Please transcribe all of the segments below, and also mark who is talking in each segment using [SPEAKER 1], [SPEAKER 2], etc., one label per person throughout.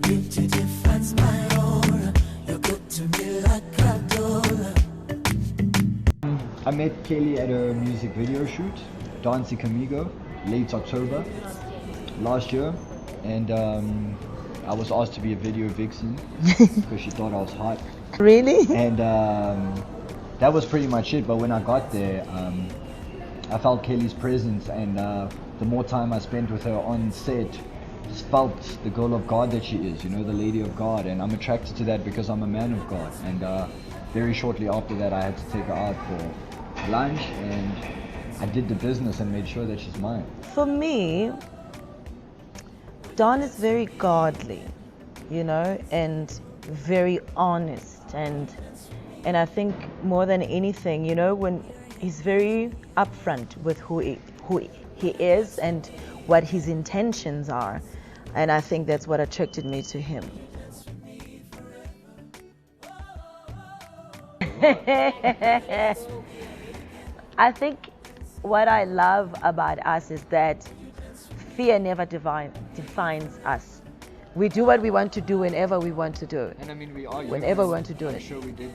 [SPEAKER 1] beauty defines my aura. You're good to me like Cradola.
[SPEAKER 2] I met Kelly at a music video shoot, Dancing Amigo, late October last year, and I was asked to be a video vixen because she thought I was hot.
[SPEAKER 3] Really?
[SPEAKER 2] And that was pretty much it. But when I got there, I felt Kelly's presence, and the more time I spent with her on set, just felt the girl of God that she is, you know, the lady of God. And I'm attracted to that because I'm a man of God. And very shortly after that, I had to take her out for lunch, and I did the business and made sure that she's mine.
[SPEAKER 3] For me, Dawn is very godly, you know, and very honest, and I think more than anything, you know, when he's very upfront with who he is and what his intentions are, and I think that's what attracted me to him. I think what I love about us is that fear never defines us. We do what we want to do whenever we want to do it.
[SPEAKER 2] And I mean, we are
[SPEAKER 3] whenever we want to do
[SPEAKER 2] I'm
[SPEAKER 3] it.
[SPEAKER 2] sure we did.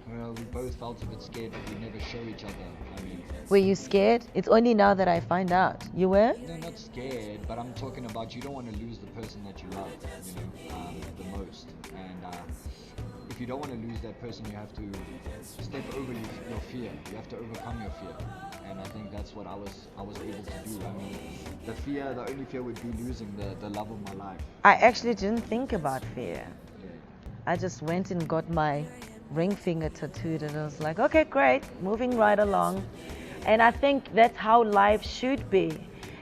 [SPEAKER 2] Well, we both felt a bit scared, but we never show each other. I mean,
[SPEAKER 3] Were you scared? It's only now that I find out. You were?
[SPEAKER 2] no, not scared, but I'm talking about you don't want to lose the person that you love, you know, the most. And if you don't want to lose that person, you have to step over your fear. You have to overcome your fear. And I think that's what I was able to do. I mean, the only fear would be losing the love of my life.
[SPEAKER 3] I actually didn't think about fear.
[SPEAKER 2] Yeah.
[SPEAKER 3] I just went and got my ring finger tattooed, and I was like, okay, great, moving right along. And I think that's how life should be.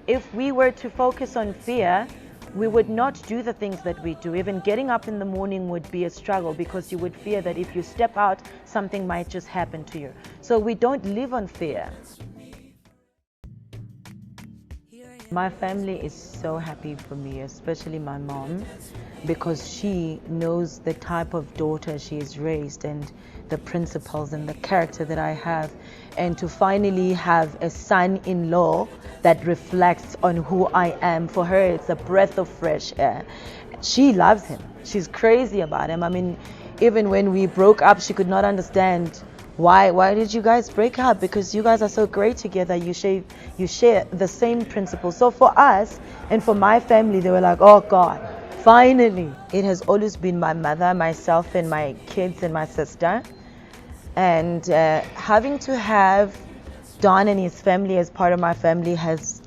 [SPEAKER 3] If we were to focus on fear, we would not do the things that we do. Even getting up in the morning would be a struggle because you would fear that if you step out, something might just happen to you. So we don't live on fear. My family is so happy for me, especially my mom, because she knows the type of daughter she is raised and the principles and the character that I have. And to finally have a son-in-law that reflects on who I am, for her it's a breath of fresh air. She loves him. She's crazy about him. I mean, even when we broke up, she could not understand why did you guys break up? Because you guys are so great together. You share the same principles. So for us and for my family, they were like, oh God, finally. It has always been my mother, myself, and my kids and my sister. And having to have Don and his family as part of my family has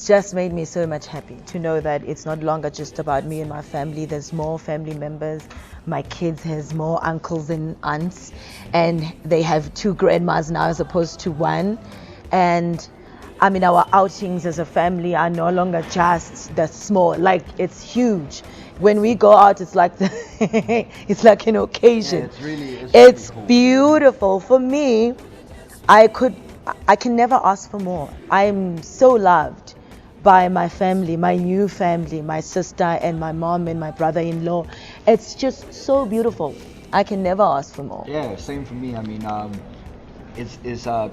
[SPEAKER 3] just made me so much happy to know that it's not longer just about me and my family. There's more family members. My kids has more uncles and aunts, and they have 2 grandmas now as opposed to 1. And I mean, our outings as a family are no longer just the small, like it's huge. When we go out, it's like it's like an occasion.
[SPEAKER 2] Yeah,
[SPEAKER 3] it's
[SPEAKER 2] cool.
[SPEAKER 3] Beautiful. For me, I can never ask for more. I'm so loved by my family, my new family, my sister and my mom and my brother-in-law. It's just so beautiful. I can never ask for more.
[SPEAKER 2] Yeah, same for me. I mean, it's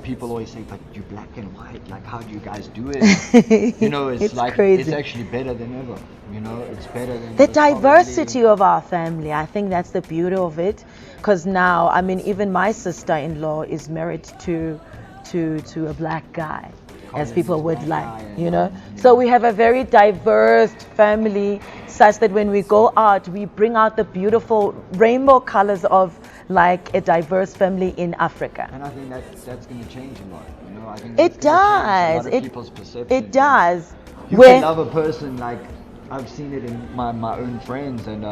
[SPEAKER 2] people always say, but you're black and white. Like, how do you guys do it? You know, it's like
[SPEAKER 3] crazy.
[SPEAKER 2] It's actually better than ever. You know, it's better than
[SPEAKER 3] The diversity of our family. I think that's the beauty of it. Because now, I mean, even my sister-in-law is married to a black guy, as people would like, you know. So we have a very diverse family, such that when we go out, we bring out the beautiful rainbow colors of like a diverse family in Africa.
[SPEAKER 2] And I think that's going to change a lot. You know, I think
[SPEAKER 3] It does.
[SPEAKER 2] People's perception.
[SPEAKER 3] It does.
[SPEAKER 2] You can love a person, like I've seen it in my own friends, and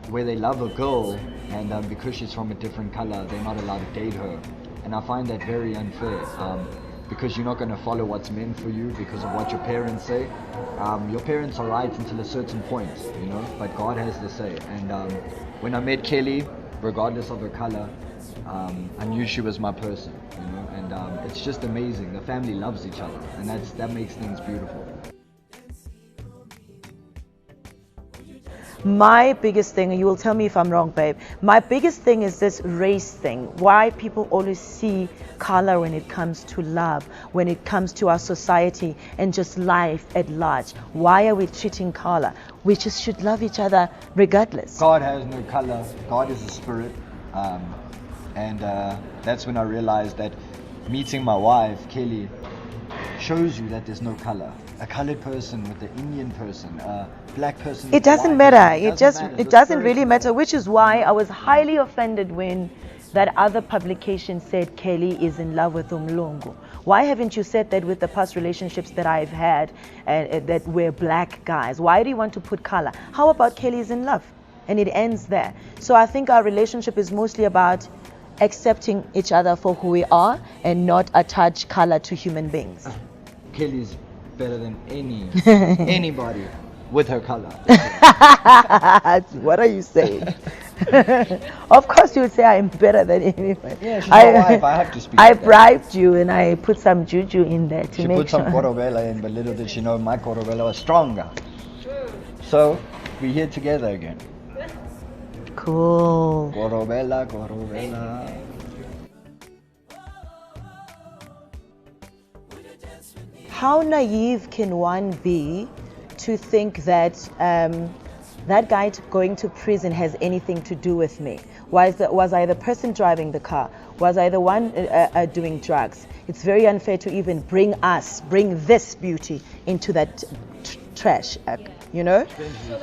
[SPEAKER 2] where they love a girl, and because she's from a different color, they're not allowed to date her. And I find that very unfair, because you're not going to follow what's meant for you because of what your parents say. Your parents are right until a certain point, you know, but God has the say. And when I met Kelly, regardless of her color, I knew she was my person, you know, and it's just amazing. The family loves each other, and that makes things beautiful.
[SPEAKER 3] My biggest thing, and you will tell me if I'm wrong, babe, my biggest thing is this race thing. Why people always see color when it comes to love, when it comes to our society and just life at large. Why are we treating color? We just should love each other regardless.
[SPEAKER 2] God has no color. God is a spirit. And that's when I realized that meeting my wife, Kelly, shows you that there's no color. A colored person with an Indian person, a black person.
[SPEAKER 3] It doesn't matter. It doesn't really matter, which is why I was highly offended when that other publication said Kelly is in love with Umlungu. Why haven't you said that with the past relationships that I've had that were black guys? Why do you want to put color? How about Kelly is in love? And it ends there. So I think our relationship is mostly about accepting each other for who we are and not attach color to human beings.
[SPEAKER 2] Kelly's better than anybody with her color.
[SPEAKER 3] What are you saying? Of course you would say I'm better than anyone.
[SPEAKER 2] Yeah, she's my wife. I have to speak.
[SPEAKER 3] I bribed you and I put some juju in there to
[SPEAKER 2] she
[SPEAKER 3] make
[SPEAKER 2] put
[SPEAKER 3] sure.
[SPEAKER 2] some Gcwala in, but little did she know my Gcwala was stronger. So we're here together again.
[SPEAKER 3] Cool.
[SPEAKER 2] Gcwala.
[SPEAKER 3] How naive can one be to think that that guy going to prison has anything to do with me? Was I the person driving the car? Was I the one doing drugs? It's very unfair to even bring this beauty into that trash, you know?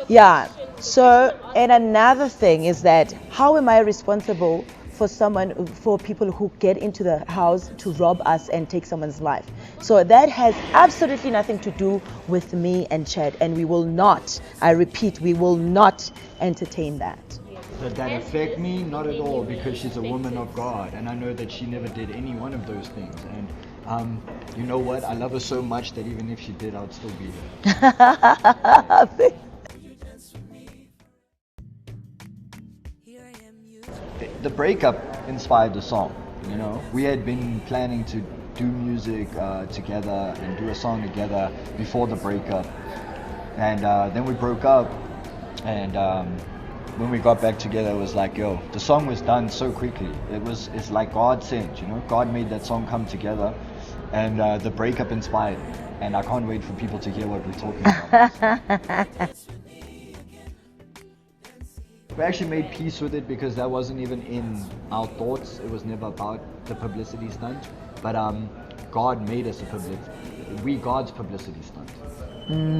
[SPEAKER 3] Yeah. So, and another thing is that how am I responsible for people who get into the house to rob us and take someone's life? So that has absolutely nothing to do with me and Chad, and we will not, I repeat, we will not entertain that.
[SPEAKER 2] Does that affect me? Not at all, because she's a woman of God, and I know that she never did any one of those things. And you know what? I love her so much that even if she did, I would still be here. The breakup inspired the song, you know. We had been planning to do music together and do a song together before the breakup, and then we broke up, and when we got back together it was like, yo, the song was done so quickly. It's like God sent, you know. God made that song come together, and the breakup inspired, and I can't wait for people to hear what we're talking about. We actually made peace with it because that wasn't even in our thoughts. It was never about the publicity stunt. But God made us God's publicity stunt.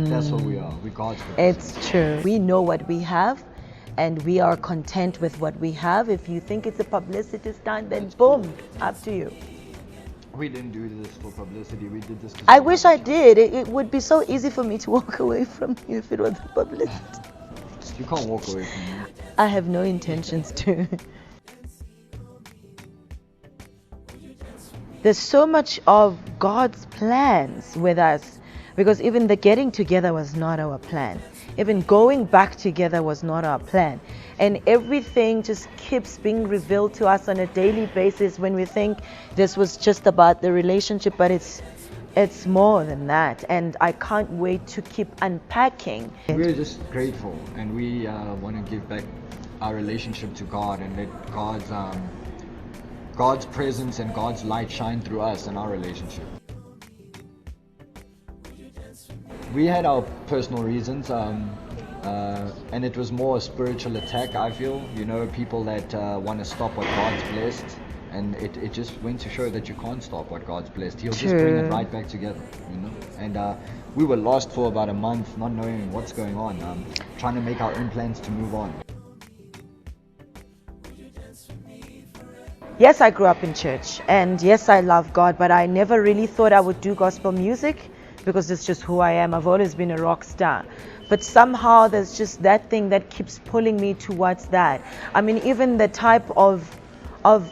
[SPEAKER 2] That's what we are. We're God's publicity.
[SPEAKER 3] It's true. We know what we have and we are content with what we have. If you think it's a publicity stunt, then boom, up to you.
[SPEAKER 2] We didn't do this for publicity. We did this.
[SPEAKER 3] I wish I did. It would be so easy for me to walk away from you if it was publicity.
[SPEAKER 2] You can't walk away from me.
[SPEAKER 3] I have no intentions to. There's so much of God's plans with us, because even the getting together was not our plan. Even going back together was not our plan. And everything just keeps being revealed to us on a daily basis when we think this was just about the relationship, but it's more than that, and I can't wait to keep unpacking.
[SPEAKER 2] We're just grateful, and we want to give back our relationship to God and let God's presence and God's light shine through us and our relationship. We had our personal reasons, and it was more a spiritual attack, I feel. You know, people that want to stop what God's blessed. And it just went to show that you can't stop what God's blessed. He'll just bring it right back together, you know. And we were lost for about a month, not knowing what's going on, trying to make our own plans to move on.
[SPEAKER 3] Yes, I grew up in church, and yes, I love God, but I never really thought I would do gospel music because it's just who I am. I've always been a rock star. But somehow there's just that thing that keeps pulling me towards that. I mean, even the type of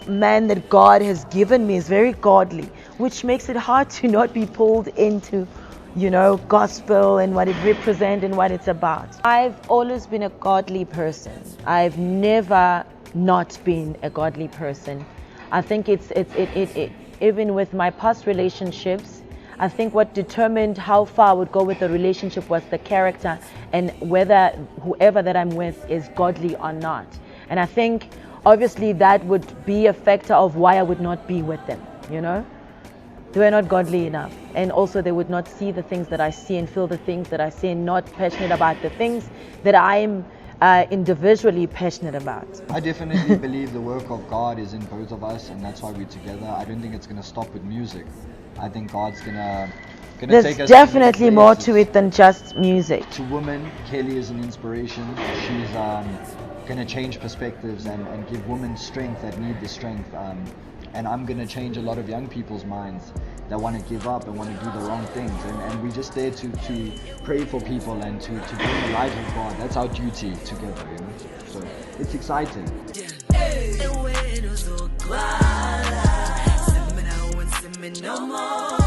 [SPEAKER 3] man that God has given me is very godly, which makes it hard to not be pulled into, you know, gospel and what it represents and what it's about. I've always been a godly person. I've never not been a godly person. I think it's even with my past relationships, I think what determined how far I would go with the relationship was the character and whether whoever that I'm with is godly or not. And I think obviously that would be a factor of why I would not be with them, you know? They were not godly enough. And also they would not see the things that I see and feel the things that I see and not passionate about the things that I'm individually passionate about.
[SPEAKER 2] I definitely believe the work of God is in both of us, and that's why we're together. I don't think it's going to stop with music. I think God's gonna
[SPEAKER 3] There's
[SPEAKER 2] take us
[SPEAKER 3] definitely
[SPEAKER 2] to
[SPEAKER 3] more
[SPEAKER 2] places.
[SPEAKER 3] to it than just music.
[SPEAKER 2] To women, Kelly is an inspiration. She's gonna change perspectives and give women strength that need the strength. And I'm gonna change a lot of young people's minds that want to give up and want to do the wrong things. And we're just there to pray for people and to bring the light of God. That's our duty together, you know. So it's exciting.
[SPEAKER 1] no more.